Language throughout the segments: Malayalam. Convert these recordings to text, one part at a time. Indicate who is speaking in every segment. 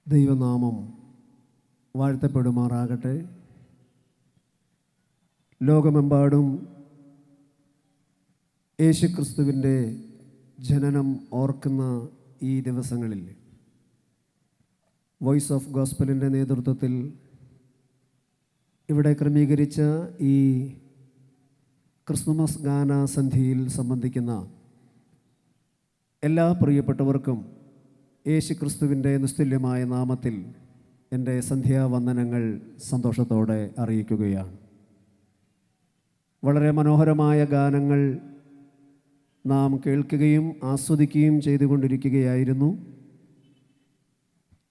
Speaker 1: ദൈവനാമം വാഴ്ത്തപ്പെടുമാറാകട്ടെ. ലോകമെമ്പാടും യേശുക്രിസ്തുവിൻ്റെ ജനനം ഓർക്കുന്ന ഈ ദിവസങ്ങളിൽ വോയിസ് ഓഫ് ഗോസ്പലിൻ്റെ നേതൃത്വത്തിൽ ഇവിടെ ക്രമീകരിച്ച ഈ ക്രിസ്തുമസ് ഗാനസന്ധിയിൽ സംബന്ധിക്കുന്ന എല്ലാ പ്രിയപ്പെട്ടവർക്കും യേശുക്രിസ്തുവിൻ്റെ നിസ്തുല്യമായ നാമത്തിൽ എൻ്റെ സന്ധ്യാവന്ദനങ്ങൾ സന്തോഷത്തോടെ അറിയിക്കുകയാണ്. വളരെ മനോഹരമായ ഗാനങ്ങൾ നാം കേൾക്കുകയും ആസ്വദിക്കുകയും ചെയ്തുകൊണ്ടിരിക്കുകയായിരുന്നു.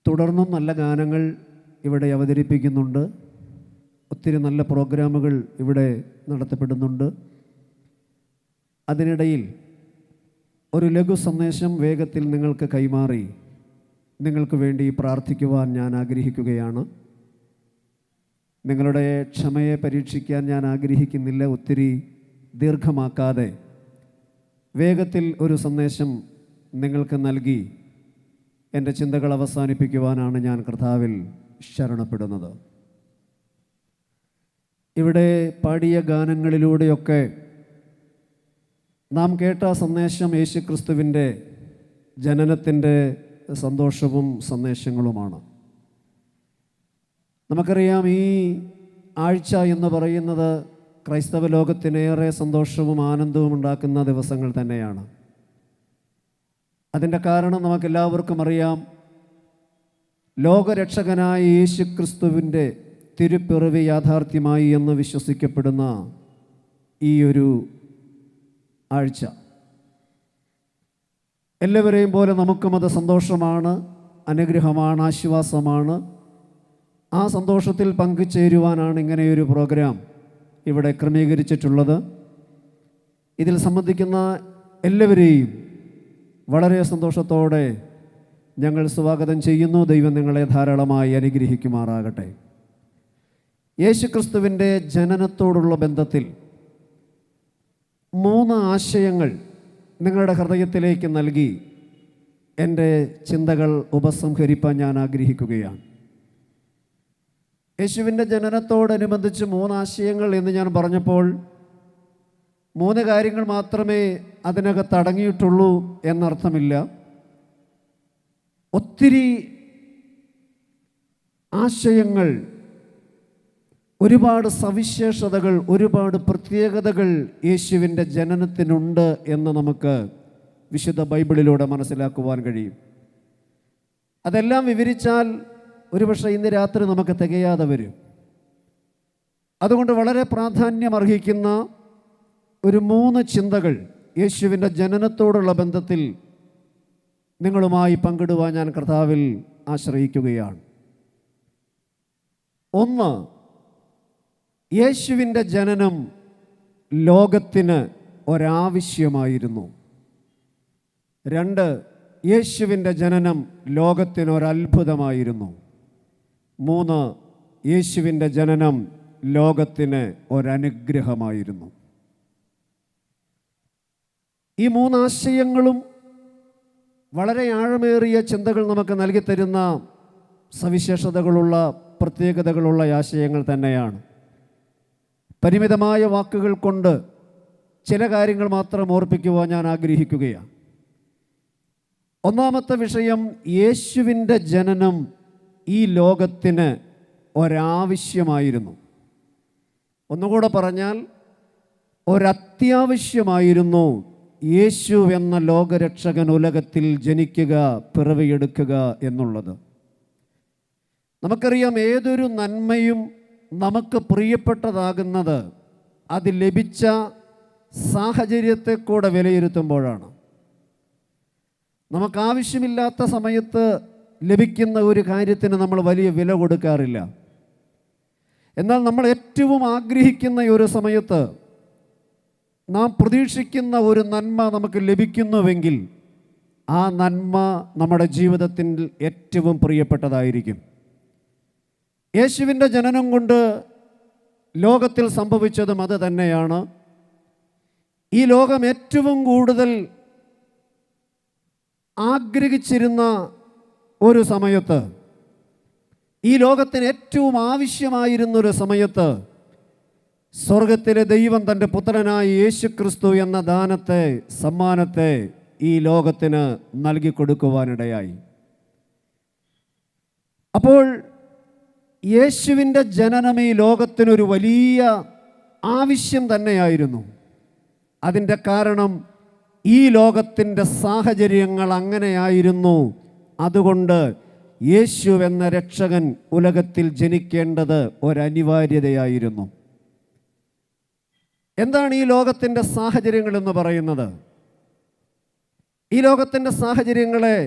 Speaker 1: തുടർന്നും നല്ല ഗാനങ്ങൾ ഇവിടെ അവതരിപ്പിക്കുന്നുണ്ട്. ഒത്തിരി നല്ല പ്രോഗ്രാമുകൾ ഇവിടെ നടത്തപ്പെടുന്നുണ്ട്. അതിനിടയിൽ ഒരു ലഘു സന്ദേശം വേഗത്തിൽ നിങ്ങൾക്ക് കൈമാറി നിങ്ങൾക്ക് വേണ്ടി പ്രാർത്ഥിക്കുവാൻ ഞാൻ ആഗ്രഹിക്കുകയാണ്. നിങ്ങളുടെ ക്ഷമയെ പരീക്ഷിക്കാൻ ഞാൻ ആഗ്രഹിക്കുന്നില്ല. ഒത്തിരി ദീർഘമാക്കാതെ വേഗത്തിൽ ഒരു സന്ദേശം നിങ്ങൾക്ക് നൽകി എൻ്റെ ചിന്തകൾ അവസാനിപ്പിക്കുവാനാണ് ഞാൻ കർത്താവിൽ ശരണപ്പെടുന്നത്. ഇവിടെ പാടിയ ഗാനങ്ങളിലൂടെയൊക്കെ നാം കേട്ട സന്ദേശം യേശുക്രിസ്തുവിൻ്റെ ജനനത്തിൻ്റെ സന്തോഷവും സന്ദേശങ്ങളുമാണ്. നമുക്കറിയാം, ഈ ആഴ്ച എന്ന് പറയുന്നത് ക്രൈസ്തവ ലോകത്തിനേറെ സന്തോഷവും ആനന്ദവും ഉണ്ടാക്കുന്ന ദിവസങ്ങൾ തന്നെയാണ്. അതിൻ്റെ കാരണം നമുക്കെല്ലാവർക്കും അറിയാം. ലോകരക്ഷകനായ യേശുക്രിസ്തുവിൻ്റെ തിരുപ്പിറവി യാഥാർത്ഥ്യമായി എന്ന് വിശ്വസിക്കപ്പെടുന്ന ഈ ഒരു ആഴ്ച എല്ലാവരെയും പോലെ നമുക്കും അത് സന്തോഷമാണ്, അനുഗ്രഹമാണ്, ആശ്വാസമാണ്. ആ സന്തോഷത്തിൽ പങ്കുചേരുവാനാണ് ഇങ്ങനെയൊരു പ്രോഗ്രാം ഇവിടെ ക്രമീകരിച്ചിട്ടുള്ളത്. ഇതിൽ സംബന്ധിക്കുന്ന എല്ലാവരെയും വളരെ സന്തോഷത്തോടെ ഞങ്ങൾ സ്വാഗതം ചെയ്യുന്നു. ദൈവം നിങ്ങളെ ധാരാളമായി അനുഗ്രഹിക്കുമാറാകട്ടെ. യേശുക്രിസ്തുവിൻ്റെ ജനനത്തോടുള്ള ബന്ധത്തിൽ 3 ആശയങ്ങൾ നിങ്ങളുടെ ഹൃദയത്തിലേക്ക് നൽകി എൻ്റെ ചിന്തകൾ ഉപസംഹരിപ്പാൻ ഞാൻ ആഗ്രഹിക്കുകയാണ്. യേശുവിൻ്റെ ജനനത്തോടനുബന്ധിച്ച് 3 ആശയങ്ങൾ എന്ന് ഞാൻ പറഞ്ഞപ്പോൾ 3 കാര്യങ്ങൾ മാത്രമേ അതിനകത്ത് അടങ്ങിയിട്ടുള്ളൂ എന്നർത്ഥമില്ല. ഒത്തിരി ആശയങ്ങൾ, ഒരുപാട് സവിശേഷതകൾ, ഒരുപാട് പ്രത്യേകതകൾ യേശുവിൻ്റെ ജനനത്തിനുണ്ട് എന്ന് നമുക്ക് വിശുദ്ധ ബൈബിളിലൂടെ മനസ്സിലാക്കുവാൻ കഴിയും. അതെല്ലാം വിവരിച്ചാൽ ഒരുപക്ഷെ ഇന്ന് രാത്രി നമുക്ക് തികയാതെ വരും. അതുകൊണ്ട് വളരെ പ്രാധാന്യമർഹിക്കുന്ന ഒരു 3 ചിന്തകൾ യേശുവിൻ്റെ ജനനത്തോടുള്ള ബന്ധത്തിൽ നിങ്ങളുമായി പങ്കിടുവാൻ ഞാൻ കർത്താവിൽ ആശ്രയിക്കുകയാണ്. 1, യേശുവിൻ്റെ ജനനം ലോകത്തിന് ഒരാവശ്യമായിരുന്നു. 2, യേശുവിൻ്റെ ജനനം ലോകത്തിനൊരത്ഭുതമായിരുന്നു. 3, യേശുവിൻ്റെ ജനനം ലോകത്തിന് ഒരനുഗ്രഹമായിരുന്നു. ഈ 3 ആശയങ്ങളും വളരെ ആഴമേറിയ ചിന്തകൾ നമുക്ക് നൽകിത്തരുന്ന സവിശേഷതകളുള്ള, പ്രത്യേകതകളുള്ള ആശയങ്ങൾ തന്നെയാണ്. പരിമിതമായ വാക്കുകൾ കൊണ്ട് ചില കാര്യങ്ങൾ മാത്രം ഓർപ്പിക്കുവാൻ ഞാൻ ആഗ്രഹിക്കുകയാണ്. ഒന്നാമത്തെ വിഷയം, യേശുവിൻ്റെ ജനനം ഈ ലോകത്തിന് ഒരാവശ്യമായിരുന്നു. ഒന്നുകൂടെ പറഞ്ഞാൽ, ഒരത്യാവശ്യമായിരുന്നു യേശു എന്ന ലോകരക്ഷകൻ ഉലകത്തിൽ ജനിക്കുക, പിറവിയെടുക്കുക എന്നുള്ളത്. നമുക്കറിയാം, ഏതൊരു നന്മയും നമുക്ക് പ്രിയപ്പെട്ടതാകുന്നത് അത് ലഭിച്ച സാഹചര്യത്തെ കൂടെ വിലയിരുത്തുമ്പോഴാണ്. നമുക്കാവശ്യമില്ലാത്ത സമയത്ത് ലഭിക്കുന്ന ഒരു കാര്യത്തിന് നമ്മൾ വലിയ വില കൊടുക്കാറില്ല. എന്നാൽ നമ്മൾ ഏറ്റവും ആഗ്രഹിക്കുന്ന ഒരു സമയത്ത് നാം പ്രതീക്ഷിക്കുന്ന ഒരു നന്മ നമുക്ക് ലഭിക്കുന്നുവെങ്കിൽ ആ നന്മ നമ്മുടെ ജീവിതത്തിൽ ഏറ്റവും പ്രിയപ്പെട്ടതായിരിക്കും. യേശുവിൻ്റെ ജനനം കൊണ്ട് ലോകത്തിൽ സംഭവിച്ചതും അത് തന്നെയാണ്. ഈ ലോകം ഏറ്റവും കൂടുതൽ ആഗ്രഹിച്ചിരുന്ന ഒരു സമയത്ത് ഈ ലോകത്തിന് ഏറ്റവും ആവശ്യമായിരുന്നൊരു സമയത്ത് സ്വർഗത്തിലെ ദൈവം തൻ്റെ പുത്രനായ യേശുക്രിസ്തു എന്ന ദാനത്തെ, സമ്മാനത്തെ ഈ ലോകത്തിന് നൽകി കൊടുക്കുവാനിടയായി. അപ്പോൾ യേശുവിൻ്റെ ജനനം ഈ ലോകത്തിനൊരു വലിയ ആവശ്യം തന്നെയായിരുന്നു. അതിൻ്റെ കാരണം ഈ ലോകത്തിൻ്റെ സാഹചര്യങ്ങൾ അങ്ങനെയായിരുന്നു. അതുകൊണ്ട് യേശു എന്ന രക്ഷകൻ ഉലകത്തിൽ ജനിക്കേണ്ടത് ഒരനിവാര്യതയായിരുന്നു. എന്താണ് ഈ ലോകത്തിൻ്റെ സാഹചര്യങ്ങൾ എന്ന് പറയുന്നത്? ഈ ലോകത്തിൻ്റെ സാഹചര്യങ്ങളെ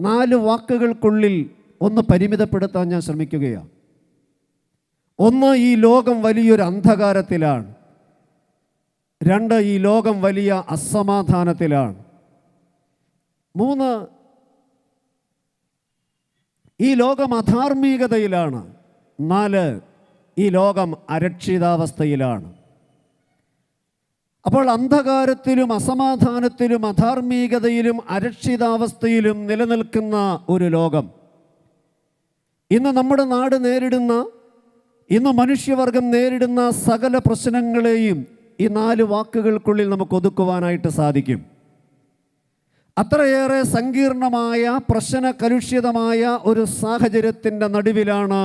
Speaker 1: 4 വാക്കുകൾക്കുള്ളിൽ ഒന്ന് പരിമിതപ്പെടുത്താൻ ഞാൻ ശ്രമിക്കുകയാണ്. ഒന്ന്, ഈ ലോകം വലിയൊരു അന്ധകാരത്തിലാണ്. 2, ഈ ലോകം വലിയ അസമാധാനത്തിലാണ്. 3, ഈ ലോകം അധാർമികതയിലാണ്. 4, ഈ ലോകം അരക്ഷിതാവസ്ഥയിലാണ്. അപ്പോൾ അന്ധകാരത്തിലും അസമാധാനത്തിലും അധാർമികതയിലും അരക്ഷിതാവസ്ഥയിലും നിലനിൽക്കുന്ന ഒരു ലോകം, ഇന്ന് നമ്മുടെ നാട് നേരിടുന്ന, ഇന്ന് മനുഷ്യവർഗം നേരിടുന്ന സകല പ്രശ്നങ്ങളെയും ഈ 4 വാക്കുകൾക്കുള്ളിൽ നമുക്ക് ഒതുക്കുവാനായിട്ട് സാധിക്കും. അത്രയേറെ സങ്കീർണമായ, പ്രശ്നകലുഷിതമായ ഒരു സാഹചര്യത്തിൻ്റെ നടുവിലാണ്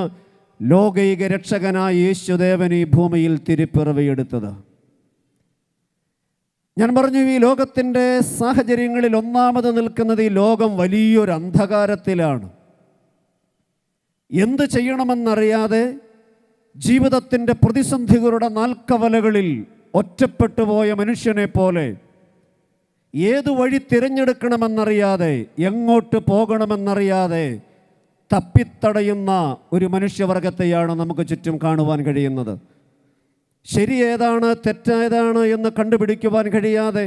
Speaker 1: ലോകൈക രക്ഷകനായ യേശുദേവൻ ഈ ഭൂമിയിൽ തിരുപ്പിറവിയെടുത്തത്. ഞാൻ പറഞ്ഞു, ഈ ലോകത്തിൻ്റെ സാഹചര്യങ്ങളിൽ ഒന്നാമത് നിൽക്കുന്നത് ഈ ലോകം വലിയൊരു അന്ധകാരത്തിലാണ്. എന്ത് ചെയ്യണമെന്നറിയാതെ ജീവിതത്തിൻ്റെ പ്രതിസന്ധികളുടെ നാൽക്കവലകളിൽ ഒറ്റപ്പെട്ടു പോയ മനുഷ്യനെ പോലെ, ഏതു വഴി തിരഞ്ഞെടുക്കണമെന്നറിയാതെ, എങ്ങോട്ട് പോകണമെന്നറിയാതെ തപ്പിത്തടയുന്ന ഒരു മനുഷ്യവർഗത്തെയാണ് നമുക്ക് ചുറ്റും കാണുവാൻ കഴിയുന്നത്. ശരി ഏതാണ്, തെറ്റേതാണ് എന്ന് കണ്ടുപിടിക്കുവാൻ കഴിയാതെ,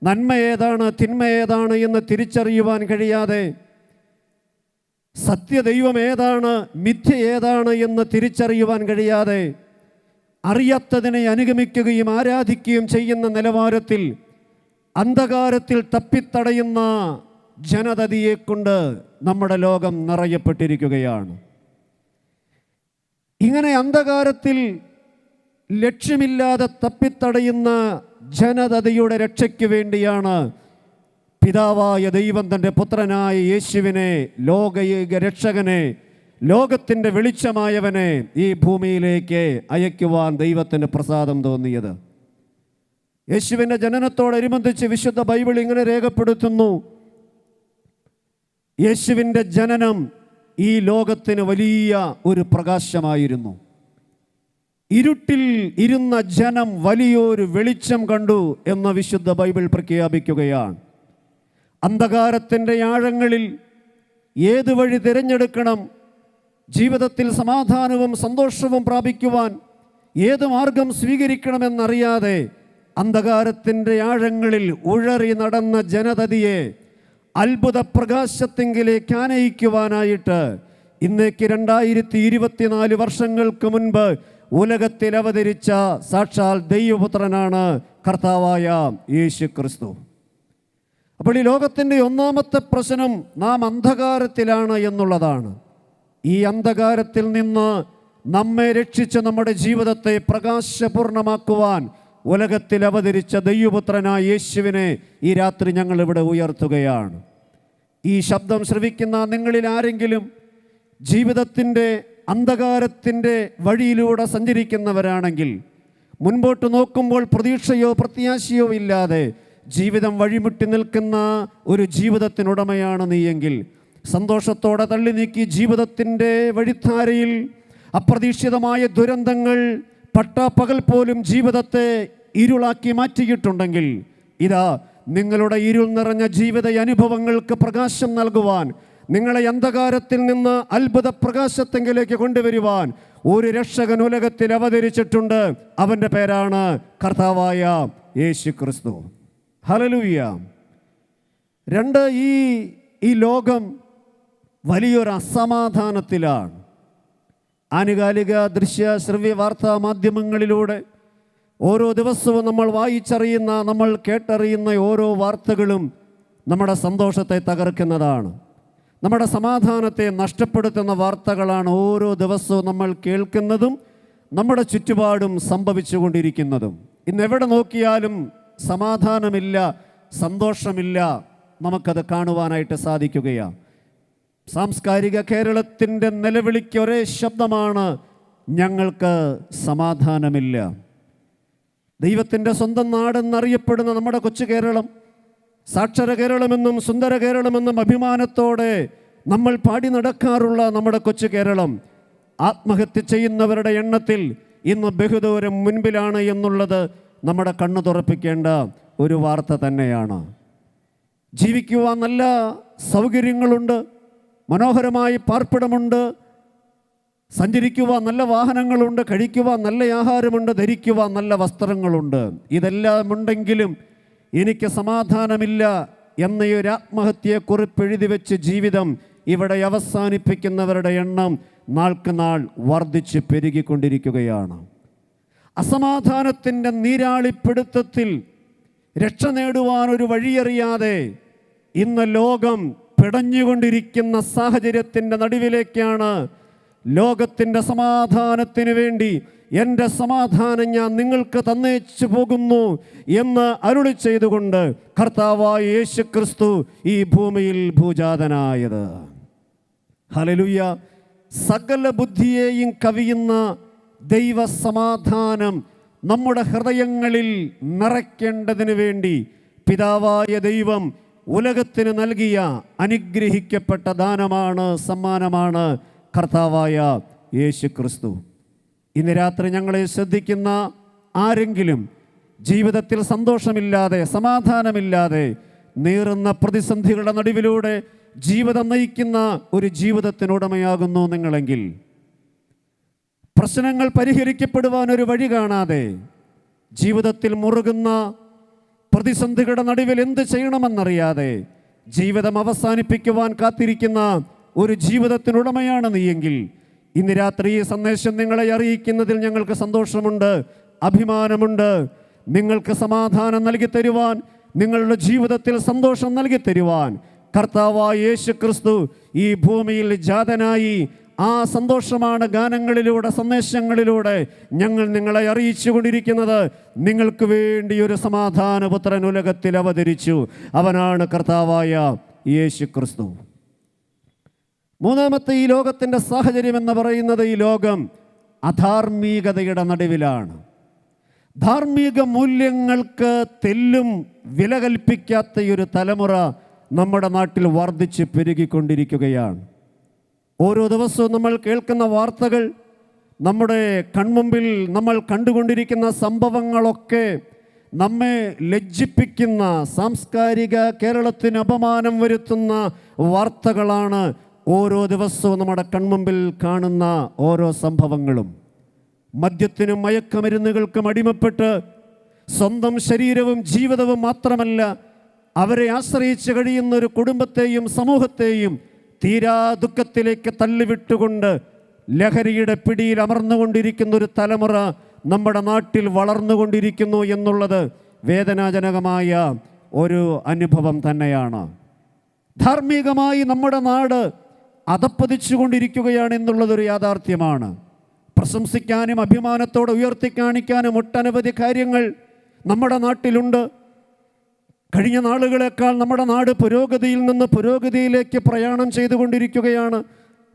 Speaker 1: നന്മ ഏതാണ്, തിന്മ ഏതാണ് എന്ന് തിരിച്ചറിയുവാൻ കഴിയാതെ, സത്യദൈവം ഏതാണ്, മിഥ്യ ഏതാണ് എന്ന് തിരിച്ചറിയുവാൻ കഴിയാതെ, അറിയാത്തതിനെ അനുഗമിക്കുകയും ആരാധിക്കുകയും ചെയ്യുന്ന നിലവാരത്തിൽ അന്ധകാരത്തിൽ തപ്പിത്തടയുന്ന ജനതയെ നമ്മുടെ ലോകം നിറയപ്പെട്ടിരിക്കുകയാണ്. ഇങ്ങനെ അന്ധകാരത്തിൽ ലക്ഷ്യമില്ലാതെ തപ്പിത്തടയുന്ന ജനതയുടെ രക്ഷയ്ക്ക് വേണ്ടിയാണ് പിതാവായ ദൈവം തൻ്റെ പുത്രനായ യേശുവിനെ, ലോകൈക രക്ഷകനെ, ലോകത്തിൻ്റെ വെളിച്ചമായവനെ ഈ ഭൂമിയിലേക്ക് അയക്കുവാൻ ദൈവത്തിന് പ്രസാദം തോന്നിയത്. യേശുവിൻ്റെ ജനനത്തോടനുബന്ധിച്ച് വിശുദ്ധ ബൈബിൾ ഇങ്ങനെ രേഖപ്പെടുത്തുന്നു: യേശുവിൻ്റെ ജനനം ഈ ലോകത്തിന് വലിയ ഒരു പ്രകാശമായിരുന്നു. ഇരുട്ടിൽ ഇരുന്ന ജനം വലിയൊരു വെളിച്ചം കണ്ടു എന്ന് വിശുദ്ധ ബൈബിൾ പ്രഖ്യാപിക്കുകയാണ്. അന്ധകാരത്തിൻ്റെ ആഴങ്ങളിൽ ഏത് വഴി തിരഞ്ഞെടുക്കണം, ജീവിതത്തിൽ സമാധാനവും സന്തോഷവും പ്രാപിക്കുവാൻ ഏത് മാർഗം സ്വീകരിക്കണമെന്നറിയാതെ അന്ധകാരത്തിൻ്റെ ആഴങ്ങളിൽ ഉഴറി നടന്ന ജനതയെ അത്ഭുത പ്രകാശത്തെങ്കിലേക്ക് ആനയിക്കുവാനായിട്ട് ഇന്നേക്ക് 2024 വർഷങ്ങൾക്ക് മുൻപ് ഉലകത്തിൽ അവതരിച്ച സാക്ഷാൽ ദൈവപുത്രനാണ് കർത്താവായ യേശു ക്രിസ്തു. അപ്പോൾ ഈ ലോകത്തിൻ്റെ ഒന്നാമത്തെ പ്രശ്നം നാം അന്ധകാരത്തിലാണ് എന്നുള്ളതാണ്. ഈ അന്ധകാരത്തിൽ നിന്ന് നമ്മെ രക്ഷിച്ച് നമ്മുടെ ജീവിതത്തെ പ്രകാശപൂർണമാക്കുവാൻ ഉലകത്തിൽ അവതരിച്ച ദൈവപുത്രനായ യേശുവിനെ ഈ രാത്രി ഞങ്ങൾ ഇവിടെ ഉയർത്തുകയാണ്. ഈ ശബ്ദം ശ്രവിക്കുന്ന നിങ്ങളിൽ ആരെങ്കിലും ജീവിതത്തിൻ്റെ അന്ധകാരത്തിൻ്റെ വഴിയിലൂടെ സഞ്ചരിക്കുന്നവരാണെങ്കിൽ, മുൻപോട്ട് നോക്കുമ്പോൾ പ്രതീക്ഷയോ പ്രത്യാശയോ ഇല്ലാതെ ജീവിതം വഴിമുട്ടി നിൽക്കുന്ന ഒരു ജീവിതത്തിനുടമയാണ് നീയെങ്കിൽ, സന്തോഷത്തോടെ തള്ളി നീക്കി ജീവിതത്തിൻ്റെ വഴിത്താരയിൽ അപ്രതീക്ഷിതമായ ദുരന്തങ്ങൾ പട്ടാപ്പകൽ പോലും ജീവിതത്തെ ഇരുളാക്കി മാറ്റിയിട്ടുണ്ടെങ്കിൽ, ഇതാ നിങ്ങളുടെ ഇരുൾ നിറഞ്ഞ ജീവിത അനുഭവങ്ങൾക്ക് പ്രകാശം നൽകുവാൻ, നിങ്ങളെ അന്ധകാരത്തിൽ നിന്ന് അത്ഭുത പ്രകാശത്തെങ്കിലേക്ക് കൊണ്ടുവരുവാൻ ഒരു രക്ഷകൻ ഉലകത്തിൽ അവതരിച്ചിട്ടുണ്ട്. അവൻ്റെ പേരാണ് കർത്താവായ യേശു ക്രിസ്തു. ഹല്ലേലൂയ. 2, ഈ ലോകം വലിയൊരു അസമാധാനത്തിലാണ്. ആനുകാലിക ദൃശ്യ ശ്രവ്യ വാർത്താ മാധ്യമങ്ങളിലൂടെ ഓരോ ദിവസവും നമ്മൾ വായിച്ചറിയുന്ന, നമ്മൾ കേട്ടറിയുന്ന ഓരോ വാർത്തകളും നമ്മുടെ സന്തോഷത്തെ തകർക്കുന്നതാണ്. നമ്മുടെ സമാധാനത്തെ നഷ്ടപ്പെടുത്തുന്ന വാർത്തകളാണ് ഓരോ ദിവസവും നമ്മൾ കേൾക്കുന്നതും നമ്മുടെ ചുറ്റുപാടും സംഭവിച്ചുകൊണ്ടിരിക്കുന്നതും. ഇന്നെവിടെ നോക്കിയാലും സമാധാനമില്ല, സന്തോഷമില്ല, നമുക്കത് കാണുവാനായിട്ട് സാധിക്കുകയാണ്. സാംസ്കാരിക കേരളത്തിൻ്റെ നിലവിളിക്ക് ഒരേ ശബ്ദമാണ്, ഞങ്ങൾക്ക് സമാധാനമില്ല. ദൈവത്തിൻ്റെ സ്വന്തം നാടെന്നറിയപ്പെടുന്ന നമ്മുടെ കൊച്ചു കേരളം, സാക്ഷര കേരളമെന്നും സുന്ദര കേരളമെന്നും അഭിമാനത്തോടെ നമ്മൾ പാടി നടക്കാറുള്ള നമ്മുടെ കൊച്ചു കേരളം ആത്മഹത്യ ചെയ്യുന്നവരുടെ എണ്ണത്തിൽ ഇന്ന് ബഹുദൂരം മുൻപിലാണ് എന്നുള്ളത് നമ്മുടെ കണ്ണു തുറപ്പിക്കേണ്ട ഒരു വാർത്ത തന്നെയാണ്. ജീവിക്കുവാൻ നല്ല സൗകര്യങ്ങളുണ്ട്, മനോഹരമായി പാർപ്പിടമുണ്ട്, സഞ്ചരിക്കുവാൻ നല്ല വാഹനങ്ങളുണ്ട്, കഴിക്കുവാൻ നല്ല ആഹാരമുണ്ട്, ധരിക്കുവാൻ നല്ല വസ്ത്രങ്ങളുണ്ട്. ഇതെല്ലാം ഉണ്ടെങ്കിലും എനിക്ക് സമാധാനമില്ല എന്ന ഒരു ആത്മഹത്യയെക്കുറിപ്പ് എഴുതി വെച്ച് ജീവിതം ഇവിടെ അവസാനിപ്പിക്കുന്നവരുടെ എണ്ണം നാൾക്ക് നാൾ വർദ്ധിച്ച് പെരുകിക്കൊണ്ടിരിക്കുകയാണ്. അസമാധാനത്തിൻ്റെ നീരാളിപ്പിടുത്തത്തിൽ രക്ഷ നേടുവാൻ ഒരു വഴിയറിയാതെ ഇന്ന് ലോകം പിടഞ്ഞുകൊണ്ടിരിക്കുന്ന സാഹചര്യത്തിൻ്റെ നടുവിലേക്കാണ് ലോകത്തിൻ്റെ സമാധാനത്തിന് വേണ്ടി എൻ്റെ സമാധാനം ഞാൻ നിങ്ങൾക്ക് തന്നേച്ചു പോകുന്നു എന്ന് അരുളി ചെയ്തുകൊണ്ട് കർത്താവായ യേശു ക്രിസ്തു ഈ ഭൂമിയിൽ ഭൂജാതനായത്. ഹല്ലേലൂയ. സകല ബുദ്ധിയെയും കവിയുന്ന ദൈവ സമാധാനം നമ്മുടെ ഹൃദയങ്ങളിൽ നിറയ്ക്കേണ്ടതിന് വേണ്ടി പിതാവായ ദൈവം ഉലകത്തിന് നൽകിയ അനുഗ്രഹിക്കപ്പെട്ട ദാനമാണ്, സമ്മാനമാണ് കർത്താവായ യേശു ക്രിസ്തു. ഇന്ന് രാത്രി ഞങ്ങളെ ശ്രദ്ധിക്കുന്ന ആരെങ്കിലും ജീവിതത്തിൽ സന്തോഷമില്ലാതെ, സമാധാനമില്ലാതെ നീറുന്ന പ്രതിസന്ധികളുടെ നടുവിലൂടെ ജീവിതം നയിക്കുന്ന ഒരു ജീവിതത്തിനുടമയാകുന്നു നിങ്ങളെങ്കിൽ, പ്രശ്നങ്ങൾ പരിഹരിക്കപ്പെടുവാൻ ഒരു വഴി കാണാതെ ജീവിതത്തിൽ മുറുകുന്ന പ്രതിസന്ധികളുടെ നടുവിൽ എന്ത് ചെയ്യണമെന്നറിയാതെ ജീവിതം അവസാനിപ്പിക്കുവാൻ കാത്തിരിക്കുന്ന ഒരു ജീവിതത്തിനുടമയാണ് നീയെങ്കിൽ, ഇന്ന് രാത്രി ഈ സന്ദേശം നിങ്ങളെ അറിയിക്കുന്നതിൽ ഞങ്ങൾക്ക് സന്തോഷമുണ്ട്, അഭിമാനമുണ്ട്. നിങ്ങൾക്ക് സമാധാനം നൽകി തരുവാൻ, നിങ്ങളുടെ ജീവിതത്തിൽ സന്തോഷം നൽകി തരുവാൻ കർത്താവായ യേശു ക്രിസ്തു ഈ ഭൂമിയിൽ ജാതനായി. ആ സന്തോഷമാണ് ഗാനങ്ങളിലൂടെ, സന്ദേശങ്ങളിലൂടെ ഞങ്ങൾ നിങ്ങളെ അറിയിച്ചു കൊണ്ടിരിക്കുന്നത്. നിങ്ങൾക്ക് വേണ്ടി ഒരു സമാധാനപുത്രൻ ഉലകത്തിൽ അവതരിച്ചു. അവനാണ് കർത്താവായ യേശു ക്രിസ്തു. മൂന്നാമത്തെ, ഈ ലോകത്തിൻ്റെ സാഹചര്യം എന്ന് പറയുന്നത്, ഈ ലോകം അധാർമികതയുടെ നടുവിലാണ്. ധാർമ്മിക മൂല്യങ്ങൾക്ക് തെല്ലും വില കൽപ്പിക്കാത്ത ഒരു തലമുറ നമ്മുടെ നാട്ടിൽ വർദ്ധിച്ച് പെരുകിക്കൊണ്ടിരിക്കുകയാണ്. ഓരോ ദിവസവും നമ്മൾ കേൾക്കുന്ന വാർത്തകൾ, നമ്മുടെ കൺമുമ്പിൽ നമ്മൾ കണ്ടുകൊണ്ടിരിക്കുന്ന സംഭവങ്ങളൊക്കെ നമ്മെ ലജ്ജിപ്പിക്കുന്ന, സാംസ്കാരിക കേരളത്തിന് അപമാനം വരുത്തുന്ന വാർത്തകളാണ് ഓരോ ദിവസവും നമ്മുടെ കൺമുമ്പിൽ കാണുന്ന ഓരോ സംഭവങ്ങളും. മദ്യത്തിനും മയക്കമരുന്നുകൾക്കും അടിമപ്പെട്ട് സ്വന്തം ശരീരവും ജീവിതവും മാത്രമല്ല, അവരെ ആശ്രയിച്ച് കഴിയുന്ന ഒരു കുടുംബത്തെയും സമൂഹത്തെയും തീരാ ദുഃഖത്തിലേക്ക് തള്ളിവിട്ടുകൊണ്ട് ലഹരിയുടെ പിടിയിൽ അമർന്നുകൊണ്ടിരിക്കുന്ന ഒരു തലമുറ നമ്മുടെ നാട്ടിൽ വളർന്നുകൊണ്ടിരിക്കുന്നു എന്നുള്ളത് വേദനാജനകമായ ഒരു അനുഭവം തന്നെയാണ്. ധാർമ്മികമായി നമ്മുടെ നാട് അധപ്പതിച്ചു കൊണ്ടിരിക്കുകയാണ് എന്നുള്ളതൊരു യാഥാർത്ഥ്യമാണ്. പ്രശംസിക്കാനും അഭിമാനത്തോടെ ഉയർത്തിക്കാണിക്കാനും ഒട്ടനവധി കാര്യങ്ങൾ നമ്മുടെ നാട്ടിലുണ്ട്. കഴിഞ്ഞ നാളുകളേക്കാൾ നമ്മുടെ നാട് പുരോഗതിയിൽ നിന്ന് പുരോഗതിയിലേക്ക് പ്രയാണം ചെയ്തുകൊണ്ടിരിക്കുകയാണ്.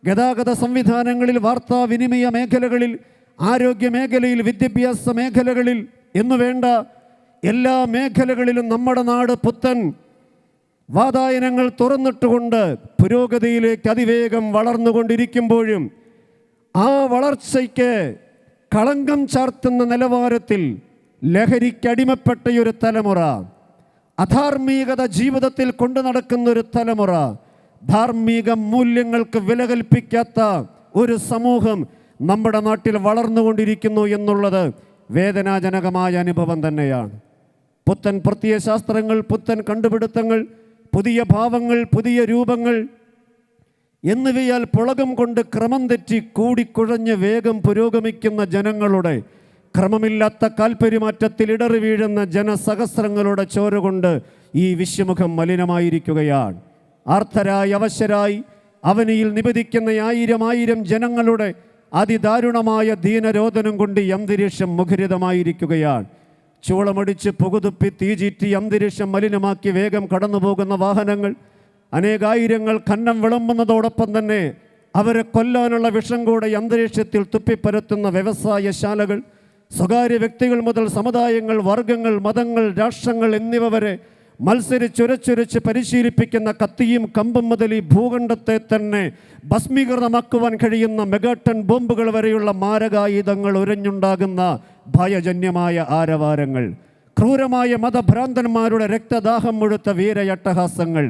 Speaker 1: ഗതാഗത സംവിധാനങ്ങളിൽ, വാർത്താവിനിമയ മേഖലകളിൽ, ആരോഗ്യ മേഖലയിൽ, വിദ്യാഭ്യാസ മേഖലകളിൽ എന്നുവേണ്ട എല്ലാ മേഖലകളിലും നമ്മുടെ നാട് പുത്തൻ വാതായനങ്ങൾ തുറന്നിട്ടുകൊണ്ട് പുരോഗതിയിലേക്ക് അതിവേഗം വളർന്നുകൊണ്ടിരിക്കുമ്പോഴും ആ വളർച്ചയ്ക്ക് കളങ്കം ചാർത്തുന്ന നിലവാരത്തിൽ ലഹരിക്കടിമപ്പെട്ട ഒരു തലമുറ, അധാർമികത ജീവിതത്തിൽ കൊണ്ടു നടക്കുന്ന ഒരു തലമുറ, ധാർമ്മിക മൂല്യങ്ങൾക്ക് വില കൽപ്പിക്കാത്ത ഒരു സമൂഹം നമ്മുടെ നാട്ടിൽ വളർന്നുകൊണ്ടിരിക്കുന്നു എന്നുള്ളത് വേദനാജനകമായ അനുഭവം തന്നെയാണ്. പുത്തൻ പ്രത്യയശാസ്ത്രങ്ങൾ, പുത്തൻ കണ്ടുപിടുത്തങ്ങൾ, പുതിയ ഭാവങ്ങൾ, പുതിയ രൂപങ്ങൾ എന്നിവയാൽ പുളകം കൊണ്ട് ക്രമം തെറ്റി കൂടിക്കുഴഞ്ഞ് വേഗം പുരോഗമിക്കുന്ന ജനങ്ങളുടെ, ക്രമമില്ലാത്ത കാൽപെരുമാറ്റത്തിൽ ഇടറി വീഴുന്ന ജനസഹസ്രങ്ങളുടെ ചോര കൊണ്ട് ഈ വിശ്വമുഖം മലിനമായിരിക്കുകയാണ്. ആർത്തരായി, അവശരായി, അവനിയിൽ നിപതിക്കുന്ന 1000 ജനങ്ങളുടെ അതിദാരുണമായ ദീനരോധനം കൊണ്ട് ഈ അന്തരീക്ഷം മുഖരിതമായിരിക്കുകയാണ്. ചൂളമടിച്ച് പുകുതുപ്പി തീചീറ്റി അന്തരീക്ഷം മലിനമാക്കി വേഗം കടന്നുപോകുന്ന വാഹനങ്ങൾ, അനേകായിരങ്ങൾ കന്നം വിളമ്പുന്നതോടൊപ്പം തന്നെ അവരെ കൊല്ലാനുള്ള വിഷം കൂടെ ഈ അന്തരീക്ഷത്തിൽ തുപ്പിപ്പരത്തുന്ന വ്യവസായശാലകൾ, സ്വകാര്യ വ്യക്തികൾ മുതൽ സമുദായങ്ങൾ, വർഗങ്ങൾ, മതങ്ങൾ, രാഷ്ട്രങ്ങൾ എന്നിവ വരെ മത്സരിച്ചുരച്ചുരച്ച് പരിശീലിപ്പിക്കുന്ന കത്തിയും കമ്പും മുതൽ ഈ ഭൂഖണ്ഡത്തെ തന്നെ ഭസ്മീകരണമാക്കുവാൻ കഴിയുന്ന മെഗാട്ടൺ ബോംബുകൾ വരെയുള്ള മാരകായുധങ്ങൾ ഉരഞ്ഞുണ്ടാകുന്ന ഭയജന്യമായ ആരവാരങ്ങൾ, ക്രൂരമായ മതഭ്രാന്തന്മാരുടെ രക്തദാഹം മുഴുത്ത വീരയട്ടഹാസങ്ങൾ,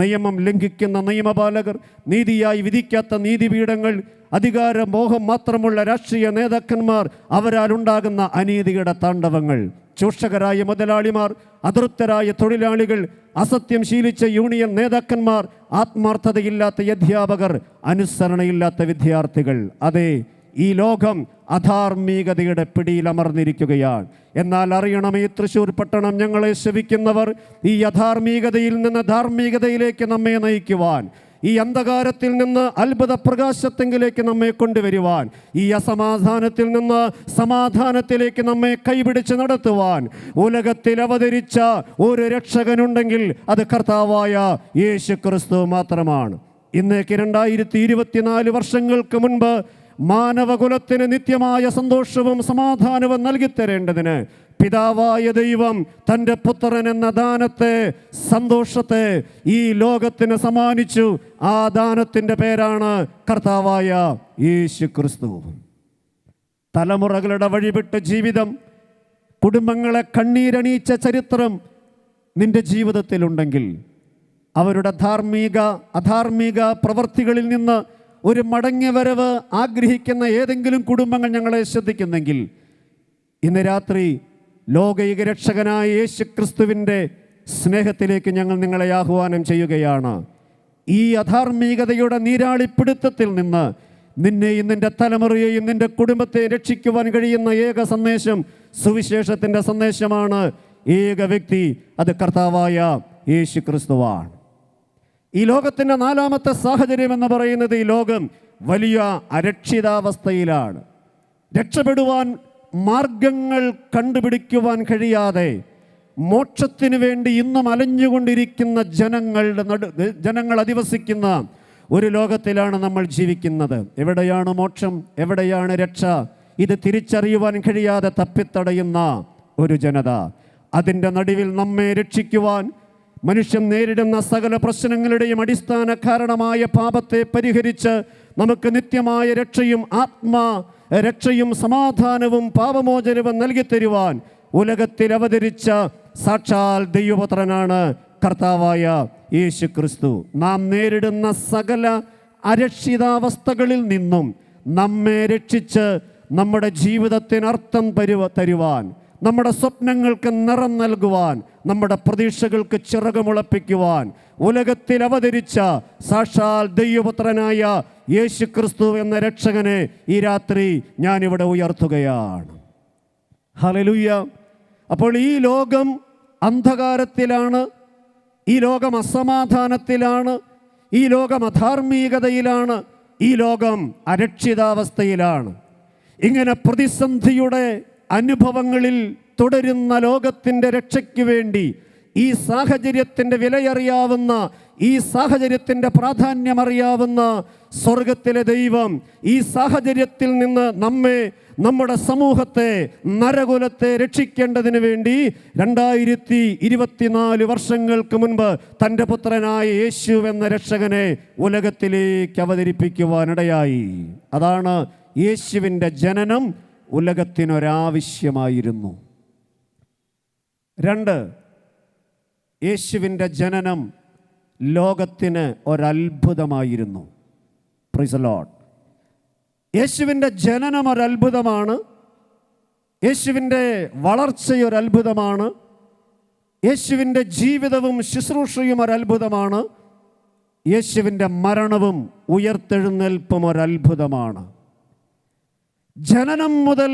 Speaker 1: നിയമം ലംഘിക്കുന്ന നിയമപാലകർ, നീതിയായി വിധിക്കാത്ത നീതിപീഠങ്ങൾ, അധികാരമോഹം മാത്രമുള്ള രാഷ്ട്രീയ നേതാക്കന്മാർ, അവരാൽ ഉണ്ടാകുന്ന അനീതിയുടെ താണ്ഡവങ്ങൾ, ചൂഷകരായ മുതലാളിമാർ, അതൃപ്തരായ തൊഴിലാളികൾ, അസത്യം ശീലിച്ച യൂണിയൻ നേതാക്കന്മാർ, ആത്മാർത്ഥതയില്ലാത്ത അധ്യാപകർ, അനുസരണയില്ലാത്ത വിദ്യാർത്ഥികൾ. അതെ, ഈ ലോകം അധാർമികതയുടെ പിടിയിലമർന്നിരിക്കുകയാണ്. എന്നാൽ അറിയണം, ഈ തൃശ്ശൂർ പട്ടണം ഞങ്ങളെ ശ്രവിക്കുന്നവർ ഈ അധാർമികതയിൽ നിന്ന് ധാർമ്മികതയിലേക്ക് നമ്മെ നയിക്കുവാൻ, ഈ അന്ധകാരത്തിൽ നിന്ന് അത്ഭുത പ്രകാശത്തെങ്കിലേക്ക് നമ്മെ കൊണ്ടുവരുവാൻ, ഈ അസമാധാനത്തിൽ നിന്ന് സമാധാനത്തിലേക്ക് നമ്മെ കൈപിടിച്ച് നടത്തുവാൻ ഉലകത്തിൽ അവതരിച്ച ഒരു രക്ഷകനുണ്ടെങ്കിൽ അത് കർത്താവായ യേശു ക്രിസ്തു മാത്രമാണ്. ഇന്നേക്ക് 2024 വർഷങ്ങൾക്ക് മുൻപ് മാനവകുലത്തിന് നിത്യമായ സന്തോഷവും സമാധാനവും നൽകിത്തരേണ്ടതിന് പിതാവായ ദൈവം തൻ്റെ പുത്രൻ എന്ന ദാനത്തെ, സന്തോഷത്തെ ഈ ലോകത്തിന് സമ്മാനിച്ചു. ആ ദാനത്തിൻ്റെ പേരാണ് കർത്താവായ യേശു ക്രിസ്തു. തലമുറകളുടെ വഴിവിട്ട ജീവിതം, കുടുംബങ്ങളെ കണ്ണീരണിയിച്ച ചരിത്രം നിന്റെ ജീവിതത്തിലുണ്ടെങ്കിൽ, അവരുടെ അധാർമിക പ്രവൃത്തികളിൽ നിന്ന് ഒരു മടങ്ങിയ വരവ് ആഗ്രഹിക്കുന്ന ഏതെങ്കിലും കുടുംബങ്ങൾ ഞങ്ങളെ ശ്രദ്ധിക്കുന്നെങ്കിൽ, ഇന്ന് രാത്രി ലോകൈക രക്ഷകനായ യേശു ക്രിസ്തുവിൻ്റെ സ്നേഹത്തിലേക്ക് ഞങ്ങൾ നിങ്ങളെ ആഹ്വാനം ചെയ്യുകയാണ്. ഈ അധാർമികതയുടെ നീരാളിപ്പിടുത്തത്തിൽ നിന്ന് നിന്നെയും നിൻ്റെ തലമുറയെയും നിൻ്റെ കുടുംബത്തെ രക്ഷിക്കുവാൻ കഴിയുന്ന ഏക സന്ദേശം സുവിശേഷത്തിൻ്റെ സന്ദേശമാണ്. ഏക വ്യക്തി, അത് കർത്താവായ യേശു ക്രിസ്തുവാണ്. ഈ ലോകത്തിൻ്റെ 4ാമത്തെ സാഹചര്യം എന്ന് പറയുന്നത്, ഈ ലോകം വലിയ അരക്ഷിതാവസ്ഥയിലാണ്. രക്ഷപ്പെടുവാൻ മാർഗങ്ങൾ കണ്ടുപിടിക്കുവാൻ കഴിയാതെ മോക്ഷത്തിന് വേണ്ടി ഇന്നും അലഞ്ഞുകൊണ്ടിരിക്കുന്ന ജനങ്ങൾ അധിവസിക്കുന്ന ഒരു ലോകത്തിലാണ് നമ്മൾ ജീവിക്കുന്നത്. എവിടെയാണ് മോക്ഷം, എവിടെയാണ് രക്ഷ, ഇത് തിരിച്ചറിയുവാൻ കഴിയാതെ തപ്പിത്തടയുന്ന ഒരു ജനത. അതിൻ്റെ നടുവിൽ നമ്മെ രക്ഷിക്കുവാൻ, മനുഷ്യൻ നേരിടുന്ന സകല പ്രശ്നങ്ങളുടെയും അടിസ്ഥാന കാരണമായ പാപത്തെ പരിഹരിച്ച് നമുക്ക് നിത്യമായ രക്ഷയും സമാധാനവും പാപമോചനവും നൽകിത്തരുവാൻ ഉലകത്തിൽ അവതരിച്ച സാക്ഷാൽ ദൈവപുത്രനാണ് കർത്താവായ യേശു ക്രിസ്തു. നാം നേരിടുന്ന സകല അരക്ഷിതാവസ്ഥകളിൽ നിന്നും നമ്മെ രക്ഷിച്ച് നമ്മുടെ ജീവിതത്തിന് അർത്ഥം തരുവാൻ, നമ്മുടെ സ്വപ്നങ്ങൾക്ക് നിറം നൽകുവാൻ, നമ്മുടെ പ്രതീക്ഷകൾക്ക് ചിറകുമുളപ്പിക്കുവാൻ ഉലകത്തിൽ അവതരിച്ച സാക്ഷാൽ ദൈവപുത്രനായ യേശു ക്രിസ്തു എന്ന രക്ഷകനെ ഈ രാത്രി ഞാനിവിടെ ഉയർത്തുകയാണ്. ഹല്ലേലൂയ. അപ്പോൾ ഈ ലോകം അന്ധകാരത്തിലാണ്, ഈ ലോകം അസമാധാനത്തിലാണ്, ഈ ലോകം അധാർമികതയിലാണ്, ഈ ലോകം അരക്ഷിതാവസ്ഥയിലാണ്. ഇങ്ങനെ പ്രതിസന്ധിയുടെ അനുഭവങ്ങളിൽ തുടരുന്ന ലോകത്തിൻ്റെ രക്ഷയ്ക്ക് വേണ്ടി, ഈ സാഹചര്യത്തിൻ്റെ വിലയറിയാവുന്ന, ഈ സാഹചര്യത്തിൻ്റെ പ്രാധാന്യമറിയാവുന്ന സ്വർഗത്തിലെ ദൈവം ഈ സാഹചര്യത്തിൽ നിന്ന് നമ്മെ, നമ്മുടെ സമൂഹത്തെ, നരകുലത്തെ രക്ഷിക്കേണ്ടതിന് വേണ്ടി 2024 വർഷങ്ങൾക്ക് മുൻപ് തൻ്റെ പുത്രനായ യേശു എന്ന രക്ഷകനെ ഉലകത്തിലേക്ക് അവതരിപ്പിക്കുവാനിടയായി. അതാണ് യേശുവിൻ്റെ ജനനം ഉലകത്തിനൊരാവശ്യമായിരുന്നു. 2, യേശുവിൻ്റെ ജനനം ലോകത്തിന് ഒരത്ഭുതമായിരുന്നു. Praise the Lord. യേശുവിൻ്റെ ജനനം ഒരത്ഭുതമാണ്. യേശുവിൻ്റെ വളർച്ചയൊരത്ഭുതമാണ്. യേശുവിൻ്റെ ജീവിതവും ശുശ്രൂഷയും ഒരത്ഭുതമാണ്. യേശുവിൻ്റെ മരണവും ഉയർത്തെഴുന്നേൽപ്പും ഒരത്ഭുതമാണ്. ജനനം മുതൽ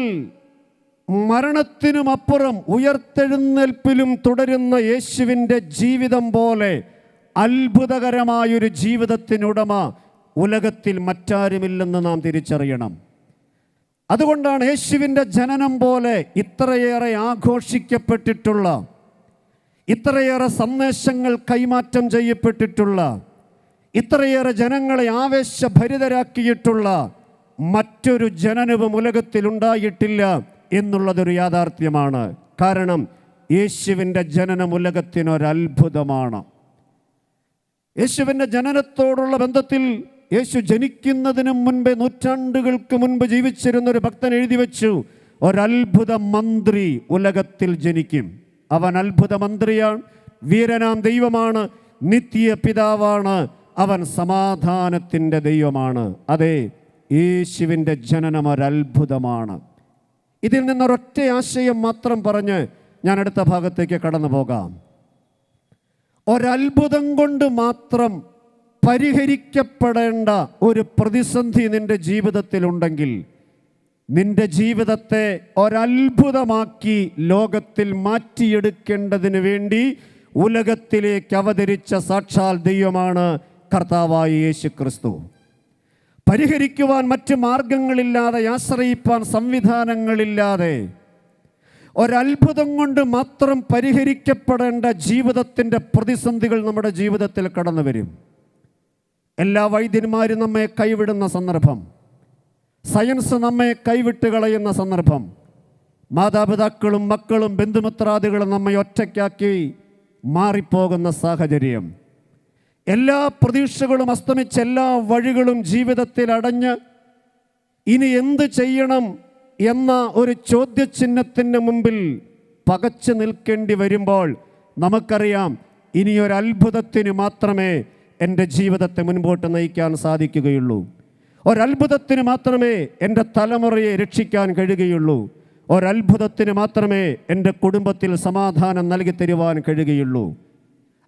Speaker 1: മരണത്തിനുമപ്പുറം ഉയർത്തെഴുന്നേൽപ്പിലും തുടരുന്ന യേശുവിൻ്റെ ജീവിതം പോലെ അത്ഭുതകരമായൊരു ജീവിതത്തിനുടമ ഉലകത്തിൽ മറ്റാരുമില്ലെന്ന് നാം തിരിച്ചറിയണം. അതുകൊണ്ടാണ് യേശുവിൻ്റെ ജനനം പോലെ ഇത്രയേറെ ആഘോഷിക്കപ്പെട്ടിട്ടുള്ള, ഇത്രയേറെ സന്ദേശങ്ങൾ കൈമാറ്റം ചെയ്യപ്പെട്ടിട്ടുള്ള, ഇത്രയേറെ ജനങ്ങളെ ആവേശഭരിതരാക്കിയിട്ടുള്ള മറ്റൊരു ജനനവും ഉലകത്തിലുണ്ടായിട്ടില്ല എന്നുള്ളതൊരു യാഥാർത്ഥ്യമാണ്. കാരണം യേശുവിൻ്റെ ജനനം ഉലകത്തിനൊരത്ഭുതമാണ്. യേശുവിൻ്റെ ജനനത്തോടുള്ള ബന്ധത്തിൽ യേശു ജനിക്കുന്നതിന് മുൻപേ, നൂറ്റാണ്ടുകൾക്ക് മുൻപ് ജീവിച്ചിരുന്നൊരു ഭക്തൻ എഴുതി വെച്ചു, ഒരത്ഭുത മന്ത്രി ഉലകത്തിൽ ജനിക്കും. അവൻ അത്ഭുത മന്ത്രിയാണ്, വീരനാം ദൈവമാണ്, നിത്യ പിതാവാണ്, അവൻ സമാധാനത്തിൻ്റെ ദൈവമാണ്. അതെ, യേശുവിൻ്റെ ജനനം ഒരത്ഭുതമാണ്. ഇതിൽ നിന്നൊരൊറ്റ ആശയം മാത്രം പറഞ്ഞ് ഞാൻ അടുത്ത ഭാഗത്തേക്ക് കടന്നു പോകാം. ഒരത്ഭുതം കൊണ്ട് മാത്രം പരിഹരിക്കപ്പെടേണ്ട ഒരു പ്രതിസന്ധി നിൻ്റെ ജീവിതത്തിലുണ്ടെങ്കിൽ, നിൻ്റെ ജീവിതത്തെ ഒരത്ഭുതമാക്കി ലോകത്തിൽ മാറ്റിയെടുക്കേണ്ടതിന് വേണ്ടി ഉലകത്തിലേക്ക് അവതരിച്ച സാക്ഷാൽ ദൈവമാണ് കർത്താവായ യേശു ക്രിസ്തു. പരിഹരിക്കുവാൻ മറ്റ് മാർഗങ്ങളില്ലാതെ, ആശ്രയിപ്പാൻ സംവിധാനങ്ങളില്ലാതെ, ഒരത്ഭുതം കൊണ്ട് മാത്രം പരിഹരിക്കപ്പെടേണ്ട ജീവിതത്തിൻ്റെ പ്രതിസന്ധികൾ നമ്മുടെ ജീവിതത്തിൽ കടന്നു വരും. എല്ലാ വൈദ്യന്മാരും നമ്മെ കൈവിടുന്ന സന്ദർഭം, സയൻസ് നമ്മെ കൈവിട്ട് കളയുന്ന സന്ദർഭം, മാതാപിതാക്കളും മക്കളും ബന്ധുമിത്രാദികളും നമ്മെ ഒറ്റയ്ക്കാക്കി മാറിപ്പോകുന്ന സാഹചര്യം, എല്ലാ പ്രതീക്ഷകളും അസ്തമിച്ച് എല്ലാ വഴികളും ജീവിതത്തിൽ അടഞ്ഞ് ഇനി എന്ത് ചെയ്യണം എന്ന ഒരു ചോദ്യചിഹ്നത്തിന് മുമ്പിൽ പകച്ചു നിൽക്കേണ്ടി വരുമ്പോൾ നമുക്കറിയാം, ഇനിയൊരത്ഭുതത്തിന് മാത്രമേ എൻ്റെ ജീവിതത്തെ മുൻപോട്ട് നയിക്കാൻ സാധിക്കുകയുള്ളൂ. ഒരത്ഭുതത്തിന് മാത്രമേ എൻ്റെ തലമുറയെ രക്ഷിക്കാൻ കഴിയുകയുള്ളൂ. ഒരത്ഭുതത്തിന് മാത്രമേ എൻ്റെ കുടുംബത്തിൽ സമാധാനം നൽകി തരുവാൻ കഴിയുകയുള്ളൂ.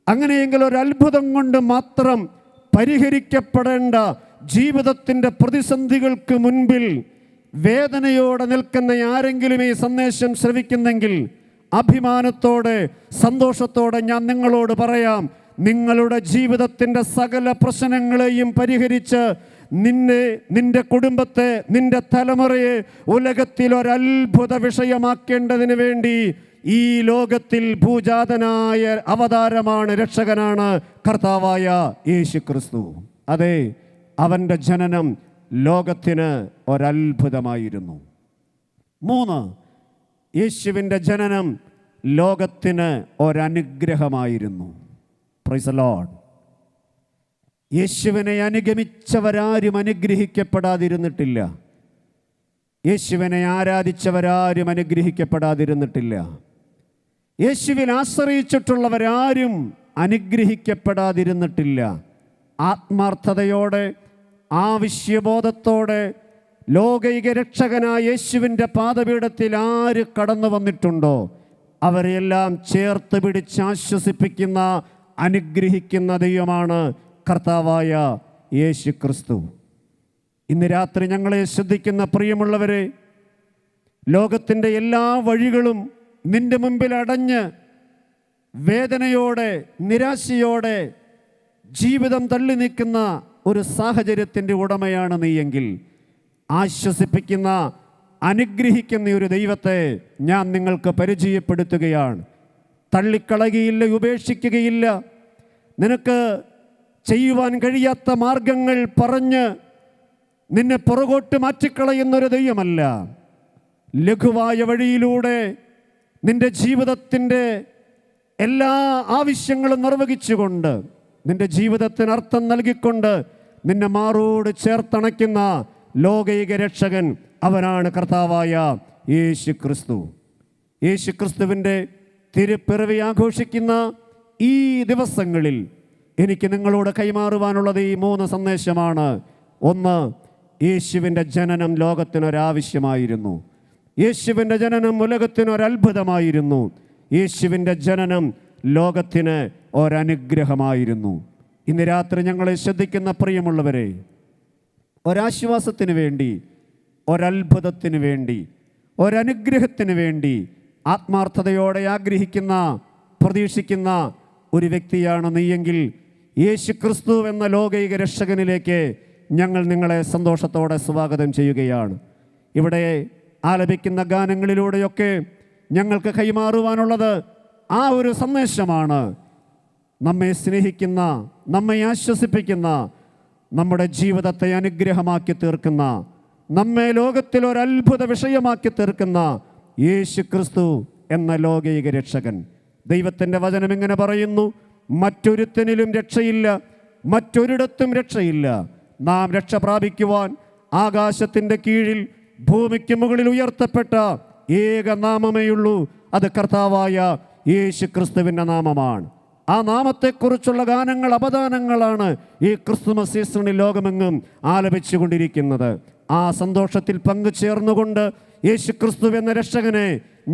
Speaker 1: അങ്ങനെയെങ്കിൽ ഒരത്ഭുതം കൊണ്ട് മാത്രം പരിഹരിക്കപ്പെടേണ്ട ജീവിതത്തിൻ്റെ പ്രതിസന്ധികൾക്ക് മുൻപിൽ വേദനയോടെ നിൽക്കുന്ന ആരെങ്കിലും ഈ സന്ദേശം ശ്രവിക്കുന്നെങ്കിൽ അഭിമാനത്തോടെ, സന്തോഷത്തോടെ ഞാൻ നിങ്ങളോട് പറയാം, നിങ്ങളുടെ ജീവിതത്തിൻ്റെ സകല പ്രശ്നങ്ങളെയും പരിഹരിച്ച് നിന്റെ കുടുംബത്തെ, നിന്റെ തലമുറയെ ഉലകത്തിൽ ഒരത്ഭുത വിഷയമാക്കേണ്ടതിന് വേണ്ടി ഈ ലോകത്തിൽ ഭൂജാതനായ അവതാരമാണ്, രക്ഷകനാണ് കർത്താവായ യേശു ക്രിസ്തു. അതെ, അവൻ്റെ ജനനം ലോകത്തിന് ഒരത്ഭുതമായിരുന്നു. 3, യേശുവിൻ്റെ ജനനം ലോകത്തിന് ഒരനുഗ്രഹമായിരുന്നു. Praise the Lord. യേശുവിനെ അനുഗമിച്ചവരാരും അനുഗ്രഹിക്കപ്പെടാതിരുന്നിട്ടില്ല. യേശുവിനെ ആരാധിച്ചവരാരും അനുഗ്രഹിക്കപ്പെടാതിരുന്നിട്ടില്ല. യേശുവിൽ ആശ്രയിച്ചിട്ടുള്ളവരാരും അനുഗ്രഹിക്കപ്പെടാതിരുന്നിട്ടില്ല. ആത്മാർത്ഥതയോടെ, ആവശ്യബോധത്തോടെ ലോകൈക രക്ഷകനായ യേശുവിൻ്റെ പാദപീഠത്തിൽ ആര് കടന്നു വന്നിട്ടുണ്ടോ അവരെയെല്ലാം ചേർത്ത് പിടിച്ച് ആശ്വസിപ്പിക്കുന്ന, അനുഗ്രഹിക്കുന്ന ദൈവമാണ് കർത്താവായ യേശു ക്രിസ്തു. ഇന്ന് രാത്രി ഞങ്ങളെ ശ്രദ്ധിക്കുന്ന പ്രിയമുള്ളവരെ, ലോകത്തിൻ്റെ എല്ലാ വഴികളും നിന്റെ മുമ്പിൽ അടഞ്ഞ് വേദനയോടെ, നിരാശയോടെ ജീവിതം തള്ളി നിൽക്കുന്ന ഒരു സാഹചര്യത്തിൻ്റെ ഉടമയാണ് നീയെങ്കിൽ, ആശ്വസിപ്പിക്കുന്ന, അനുഗ്രഹിക്കുന്ന ഒരു ദൈവത്തെ ഞാൻ നിങ്ങൾക്ക് പരിചയപ്പെടുത്തുകയാണ്. തള്ളിക്കളയുകയില്ല, ഉപേക്ഷിക്കുകയില്ല. നിനക്ക് ചെയ്യുവാൻ കഴിയാത്ത മാർഗങ്ങൾ പറഞ്ഞ് നിന്നെ പുറകോട്ട് മാറ്റിക്കളയുന്നൊരു ദൈവമല്ല. ലഘുവായ വഴിയിലൂടെ നിന്റെ ജീവിതത്തിൻ്റെ എല്ലാ ആവശ്യങ്ങളും നിർവഹിച്ചുകൊണ്ട്, നിന്റെ ജീവിതത്തിന് അർത്ഥം നൽകിക്കൊണ്ട് നിന്നെ മാറോട് ചേർത്തണയ്ക്കുന്ന ലോകൈക രക്ഷകൻ അവനാണ് കർത്താവായ യേശു ക്രിസ്തു. യേശു ക്രിസ്തുവിൻ്റെ തിരുപ്പിറവി ആഘോഷിക്കുന്ന ഈ ദിവസങ്ങളിൽ എനിക്ക് നിങ്ങളോട് കൈമാറുവാനുള്ളത് ഈ 3 സന്ദേശമാണ്. 1, യേശുവിൻ്റെ ജനനം ലോകത്തിനൊരാവശ്യമായിരുന്നു. യേശുവിൻ്റെ ജനനം ഉലകത്തിനൊരത്ഭുതമായിരുന്നു. യേശുവിൻ്റെ ജനനം ലോകത്തിന് ഒരനുഗ്രഹമായിരുന്നു. ഇന്ന് രാത്രി ഞങ്ങളെ ശ്രദ്ധിക്കുന്ന പ്രിയമുള്ളവരെ, ഒരാശ്വാസത്തിന് വേണ്ടി, ഒരത്ഭുതത്തിന് വേണ്ടി, ഒരനുഗ്രഹത്തിന് വേണ്ടി ആത്മാർത്ഥതയോടെ ആഗ്രഹിക്കുന്ന, പ്രതീക്ഷിക്കുന്ന ഒരു വ്യക്തിയാണ് നീയെങ്കിൽ യേശു ക്രിസ്തു എന്ന ലോകൈക രക്ഷകനിലേക്ക് ഞങ്ങൾ നിങ്ങളെ സന്തോഷത്തോടെ സ്വാഗതം ചെയ്യുകയാണ്. ഇവിടെ ആലപിക്കുന്ന ഗാനങ്ങളിലൂടെയൊക്കെ ഞങ്ങൾക്ക് കൈമാറുവാനുള്ളത് ആ ഒരു സന്ദേശമാണ്. നമ്മെ സ്നേഹിക്കുന്ന, നമ്മെ ആശ്വസിപ്പിക്കുന്ന, നമ്മുടെ ജീവിതത്തെ അനുഗ്രഹമാക്കി തീർക്കുന്ന, നമ്മെ ലോകത്തിൽ ഒരു അത്ഭുത വിഷയമാക്കി തീർക്കുന്ന യേശു ക്രിസ്തു എന്ന ലോകൈക രക്ഷകൻ. ദൈവത്തിൻ്റെ വചനം ഇങ്ങനെ പറയുന്നു: മറ്റൊരുത്തനിലും രക്ഷയില്ല, മറ്റൊരിടത്തും രക്ഷയില്ല. നാം രക്ഷ പ്രാപിക്കുവാൻ ആകാശത്തിൻ്റെ കീഴിൽ ഭൂമിക്ക് മുകളിൽ ഉയർത്തപ്പെട്ട ഏക നാമമേയുള്ളൂ. അത് കർത്താവായ യേശു ക്രിസ്തുവിൻ്റെ നാമമാണ്. ആ നാമത്തെക്കുറിച്ചുള്ള ഗാനങ്ങൾ, അപദാനങ്ങളാണ് ഈ ക്രിസ്തുമസ് സീസണിൽ ലോകമെങ്ങും ആലപിച്ചു കൊണ്ടിരിക്കുന്നത്. ആ സന്തോഷത്തിൽ പങ്കുചേർന്നുകൊണ്ട് യേശു ക്രിസ്തു എന്ന രക്ഷകനെ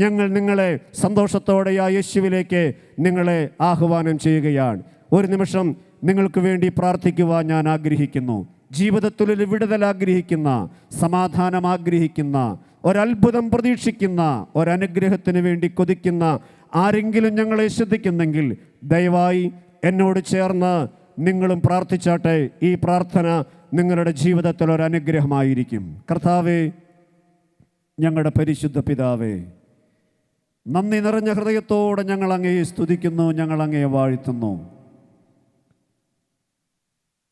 Speaker 1: ഞങ്ങൾ നിങ്ങളെ സന്തോഷത്തോടെ ആ യേശുവിലേക്ക് നിങ്ങളെ ആഹ്വാനം ചെയ്യുകയാണ്. ഒരു നിമിഷം നിങ്ങൾക്ക് വേണ്ടി പ്രാർത്ഥിക്കുവാൻ ഞാൻ ആഗ്രഹിക്കുന്നു. ജീവിതത്തിലൊരു വിടുതൽ ആഗ്രഹിക്കുന്ന, സമാധാനം ആഗ്രഹിക്കുന്ന, ഒരത്ഭുതം പ്രതീക്ഷിക്കുന്ന, ഒരനുഗ്രഹത്തിന് വേണ്ടി കൊതിക്കുന്ന ആരെങ്കിലും ഞങ്ങളെ ശ്രദ്ധിക്കുന്നെങ്കിൽ ദയവായി എന്നോട് ചേർന്ന് നിങ്ങളും പ്രാർത്ഥിച്ചാട്ടെ. ഈ പ്രാർത്ഥന നിങ്ങളുടെ ജീവിതത്തിൽ ഒരു അനുഗ്രഹമായിരിക്കും. കർത്താവേ, ഞങ്ങളുടെ പരിശുദ്ധ പിതാവേ, നന്ദി നിറഞ്ഞ ഹൃദയത്തോടെ ഞങ്ങൾ അങ്ങയെ സ്തുതിക്കുന്നു, ഞങ്ങൾ അങ്ങയെ വാഴ്ത്തുന്നു.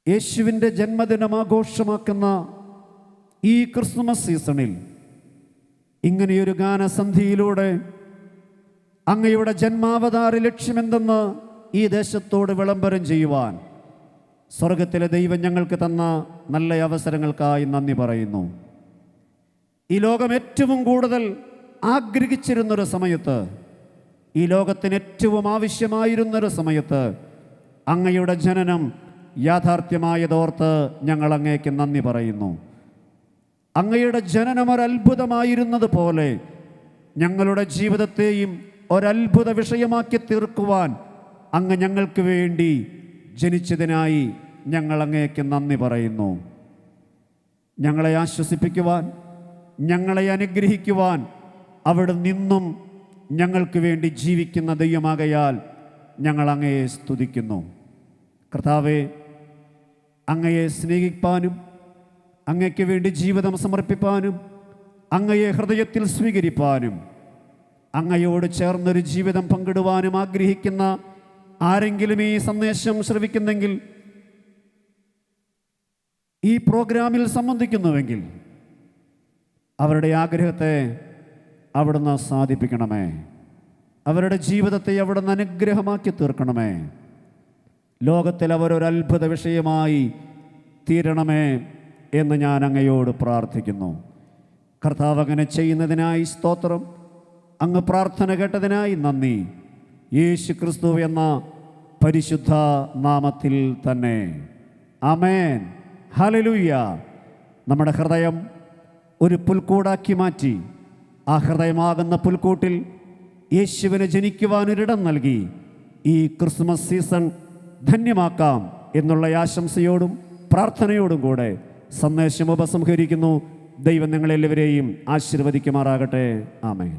Speaker 1: യേശുവിൻ്റെ ജന്മദിനം ആഘോഷമാക്കുന്ന ഈ ക്രിസ്തുമസ് സീസണിൽ ഇങ്ങനെയൊരു ഗാനസന്ധിയിലൂടെ അങ്ങയുടെ ജന്മാവതാര ലക്ഷ്യമെന്തെന്ന് ഈ ദേശത്തോട് വിളംബരം ചെയ്യുവാൻ സ്വർഗത്തിലെ ദൈവം ഞങ്ങൾക്ക് തന്ന നല്ല അവസരങ്ങൾക്കായി നന്ദി പറയുന്നു. ഈ ലോകം ഏറ്റവും കൂടുതൽ ആഗ്രഹിച്ചിരുന്നൊരു സമയത്ത്, ഈ ലോകത്തിന് ഏറ്റവും ആവശ്യമായിരുന്നൊരു സമയത്ത് അങ്ങയുടെ ജനനം യാഥാർത്ഥ്യമായതോർത്ത് ഞങ്ങൾ അങ്ങേക്ക് നന്ദി പറയുന്നു. അങ്ങയുടെ ജനനം ഒരത്ഭുതമായിരുന്നത് പോലെ ഞങ്ങളുടെ ജീവിതത്തെയും ഒരത്ഭുത വിഷയമാക്കി തീർക്കുവാൻ അങ്ങ് ഞങ്ങൾക്ക് വേണ്ടി ജനിച്ചതിനായി ഞങ്ങൾ അങ്ങേക്ക് നന്ദി പറയുന്നു. ഞങ്ങളെ ആശ്വസിപ്പിക്കുവാൻ, ഞങ്ങളെ അനുഗ്രഹിക്കുവാൻ അവിടെ നിന്നും ഞങ്ങൾക്ക് വേണ്ടി ജീവിക്കുന്ന ദൈവമാകയാൽ ഞങ്ങൾ അങ്ങയെ സ്തുതിക്കുന്നു. കർത്താവേ, അങ്ങയെ സ്നേഹിപ്പാനും അങ്ങയ്ക്ക് വേണ്ടി ജീവിതം സമർപ്പിപ്പാനും അങ്ങയെ ഹൃദയത്തിൽ സ്വീകരിപ്പാനും അങ്ങയോട് ചേർന്നൊരു ജീവിതം പങ്കിടുവാനും ആഗ്രഹിക്കുന്ന ആരെങ്കിലും ഈ സന്ദേശം ശ്രവിക്കുന്നെങ്കിൽ, ഈ പ്രോഗ്രാമിൽ സംബന്ധിക്കുന്നുവെങ്കിൽ അവരുടെ ആഗ്രഹത്തെ അവിടുന്ന് സാധിപ്പിക്കണമേ. അവരുടെ ജീവിതത്തെ അവിടുന്ന് അനുഗ്രഹമാക്കി തീർക്കണമേ. ലോകത്തിൽ അവരൊരു അത്ഭുത വിഷയമായി തീരണമേ എന്ന് ഞാൻ അങ്ങയോട് പ്രാർത്ഥിക്കുന്നു. കർത്താവ് അങ്ങനെ ചെയ്യുന്നതിനായി സ്തോത്രം. അങ്ങ് പ്രാർത്ഥന കേട്ടതിനായി നന്ദി. യേശു ക്രിസ്തു എന്ന പരിശുദ്ധ നാമത്തിൽ തന്നെ ആമേൻ. ഹല്ലേലൂയ. നമ്മുടെ ഹൃദയം ഒരു പുൽക്കൂടാക്കി മാറ്റി ആ ഹൃദയമാകുന്ന പുൽക്കൂട്ടിൽ യേശുവിനെ ജനിക്കുവാനൊരിടം നൽകി ഈ ക്രിസ്മസ് സീസൺ ധന്യമാക്കാം എന്നുള്ള ആശംസയോടും പ്രാർത്ഥനയോടും കൂടെ സന്ദേശം ഉപസംഹരിക്കുന്നു. ദൈവം നിങ്ങളെല്ലാവരെയും ആശീർവദിക്കുമാറാകട്ടെ. ആമേൻ.